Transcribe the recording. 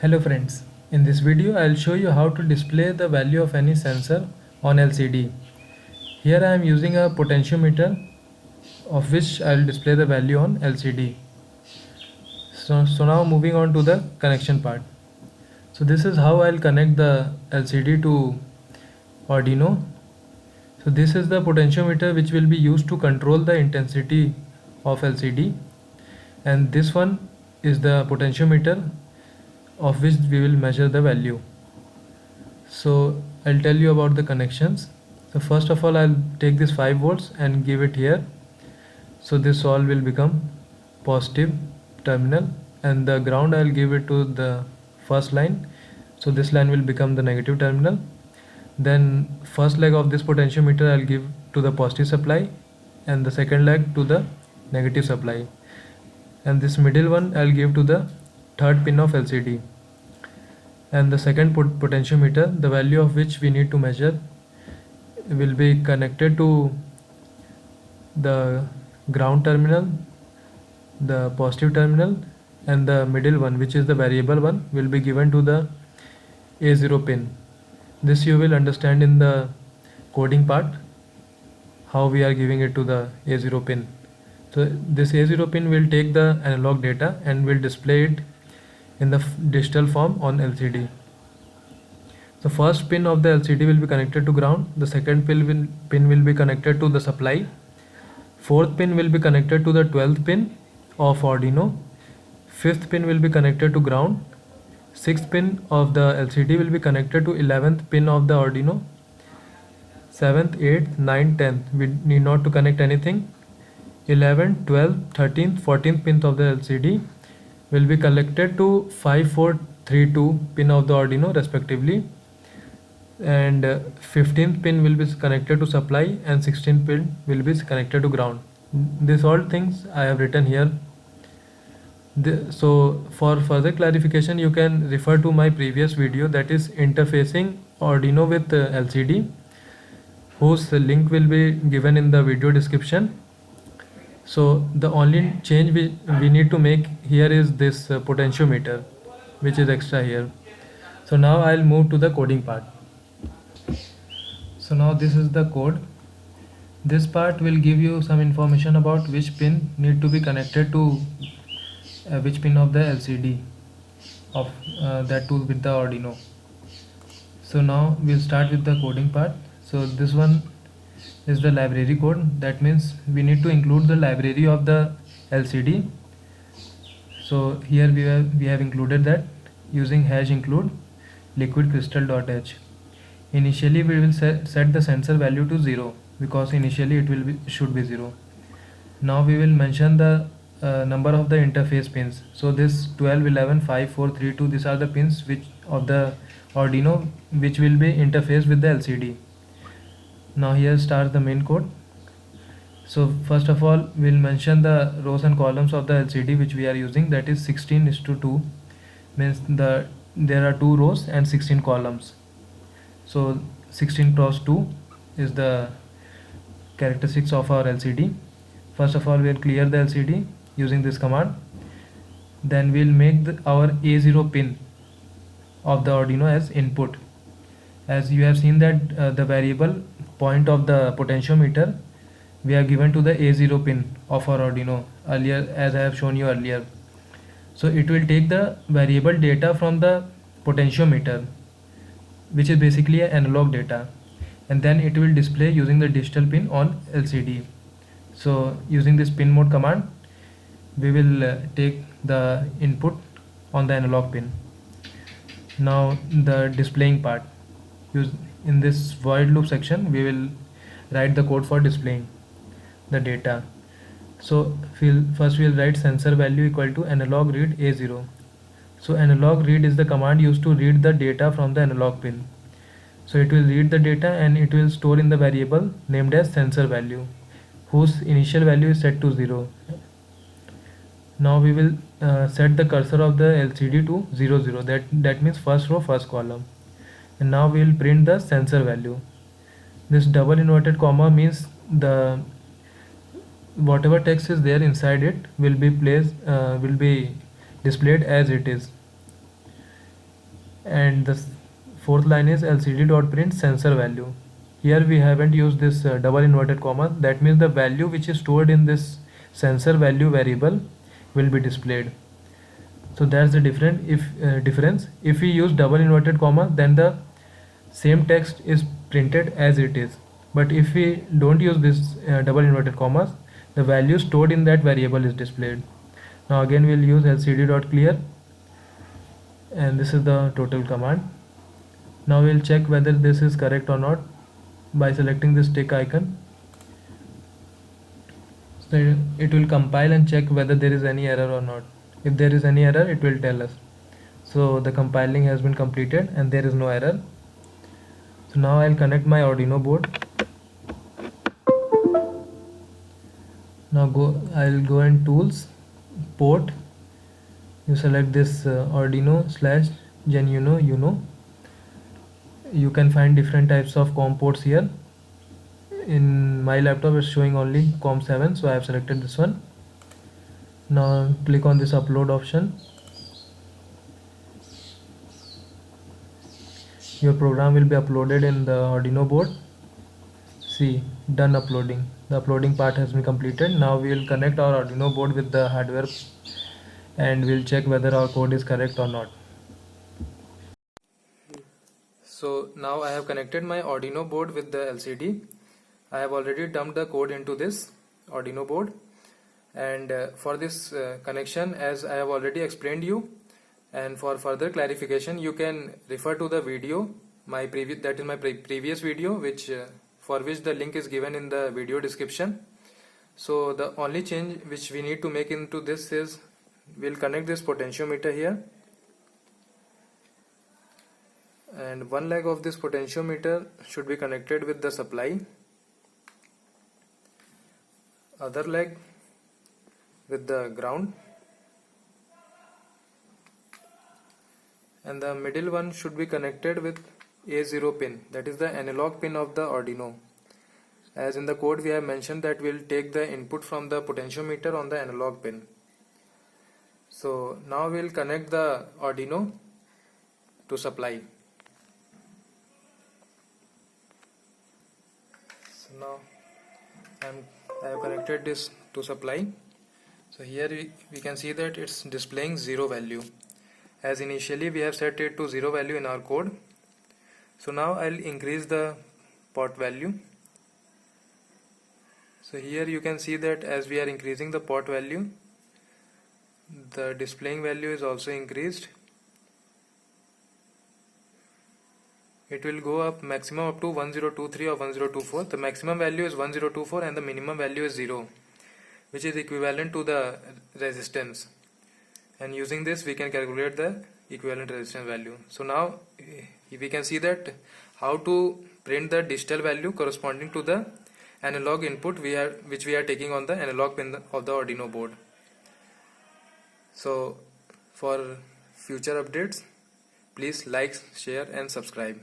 Hello friends, in this video I will show you how to display the value of any sensor on LCD. Here I am using a potentiometer of which I will display the value on LCD. So now moving on to the connection part. So this is how I will connect the LCD to Arduino. So this is the potentiometer which will be used to control the intensity of LCD, and this one is the potentiometer of which we will measure the value. So I'll tell you about the connections. So first of all, I'll take this 5 volts and give it here. So this all will become positive terminal, and the ground I'll give it to the first line. So this line will become the negative terminal. Then first leg of this potentiometer I'll give to the positive supply, and the second leg to the negative supply, and this middle one I'll give to the third pin of LCD. And the second potentiometer, the value of which we need to measure, will be connected to the ground terminal, the positive terminal, and the middle one, which is the variable one, will be given to the A0 pin. This you will understand in the coding part, how we are giving it to the A0 pin. So this A0 pin will take the analog data and will display it in the digital form on LCD. The first pin of the LCD will be connected to ground, the second pin will be connected to the supply, fourth pin will be connected to the 12th pin of Arduino, fifth pin will be connected to ground, sixth pin of the LCD will be connected to 11th pin of the Arduino, 7th, 8th, 9th, 10th, we need not to connect anything. 11th, 12th, 13th, 14th pins of the LCD will be connected to 5, 4, 3, 2 pin of the Arduino respectively, and 15th pin will be connected to supply, and 16th pin will be connected to ground. These all things I have written here. So for further clarification you can refer to my previous video, that is interfacing Arduino with LCD, whose link will be given in the video description. So the only change we need to make here is this potentiometer, which is extra here. So now I'll move to the coding part. So now this is the code. This part will give you some information about which pin need to be connected to which pin of the LCD of that too with the Arduino. So now we'll start with the coding part. So this one is the library code. That means we need to include the library of the LCD. So here we have included that using hash include liquid crystal.h. Initially we will set the sensor value to 0, because initially it should be 0. Now we will mention the number of the interface pins. So this 12, 11, 5, 4, 3, 2, these are the pins which of the Arduino which will be interfaced with the LCD. Now here starts the main code. So first of all we'll mention the rows and columns of the LCD which we are using, that is 16:2, means there are 2 rows and 16 columns. So 16 cross 2 is the characteristics of our LCD. First of all we'll clear the LCD using this command. Then we'll make our A0 pin of the Arduino as input. As you have seen that the variable point of the potentiometer we are given to the A0 pin of our Arduino earlier, as I have shown you earlier. So it will take the variable data from the potentiometer, which is basically an analog data, and then it will display using the digital pin on LCD. So using this pin mode command we will take the input on the analog pin. Now the displaying part, in this void loop section we will write the code for displaying the data. So first we'll write sensor value equal to analog read A0. So analog read is the command used to read the data from the analog pin. So it will read the data and it will store in the variable named as sensor value, whose initial value is set to 0. Now we will set the cursor of the LCD to 0, 0. That means first row, first column. And now we will print the sensor value. This double inverted comma means the whatever text is there inside it will be displayed as it is. And the fourth line is lcd.print sensor value. Here we haven't used this double inverted comma. That means the value which is stored in this sensor value variable will be displayed. So that's the difference. If we use double inverted comma, then the same text is printed as it is. But if we don't use this double inverted commas, the value stored in that variable is displayed. Now again we'll use lcd.clear, and this is the total command. Now we'll check whether this is correct or not by selecting this tick icon. So it will compile and check whether there is any error or not. If there is any error, it will tell us. So the compiling has been completed and there is no error. So now I'll connect my Arduino board. Now I'll go in tools, port. You select this Arduino/Genuino Uno. You can find different types of COM ports here. In my laptop it's showing only COM7, so I have selected this one. Now click on this upload option. Your program will be uploaded in the Arduino board. See, done uploading. The uploading part has been completed. Now we will connect our Arduino board with the hardware and we'll check whether our code is correct or not. So now I have connected my Arduino board with the LCD. I have already dumped the code into this Arduino board, and for this connection, as I have already explained you, and for further clarification you can refer to the video, my previous video, which for which the link is given in the video description. So the only change which we need to make into this is we'll connect this potentiometer here, and one leg of this potentiometer should be connected with the supply, other leg with the ground, and the middle one should be connected with A0 pin, that is the analog pin of the Arduino. As in the code we have mentioned that we'll take the input from the potentiometer on the analog pin. So now we'll connect the Arduino to supply. So now I have connected this to supply. So here we can see that it's displaying 0 value, as initially we have set it to 0 value in our code. So now I'll increase the pot value. So here you can see that as we are increasing the pot value, the displaying value is also increased. It will go up maximum up to 1023 or 1024. The maximum value is 1024 and the minimum value is 0, which is equivalent to the resistance, and using this we can calculate the equivalent resistance value. So now we can see that how to print the digital value corresponding to the analog input which we are taking on the analog pin of the Arduino board. So for future updates, please like, share and subscribe.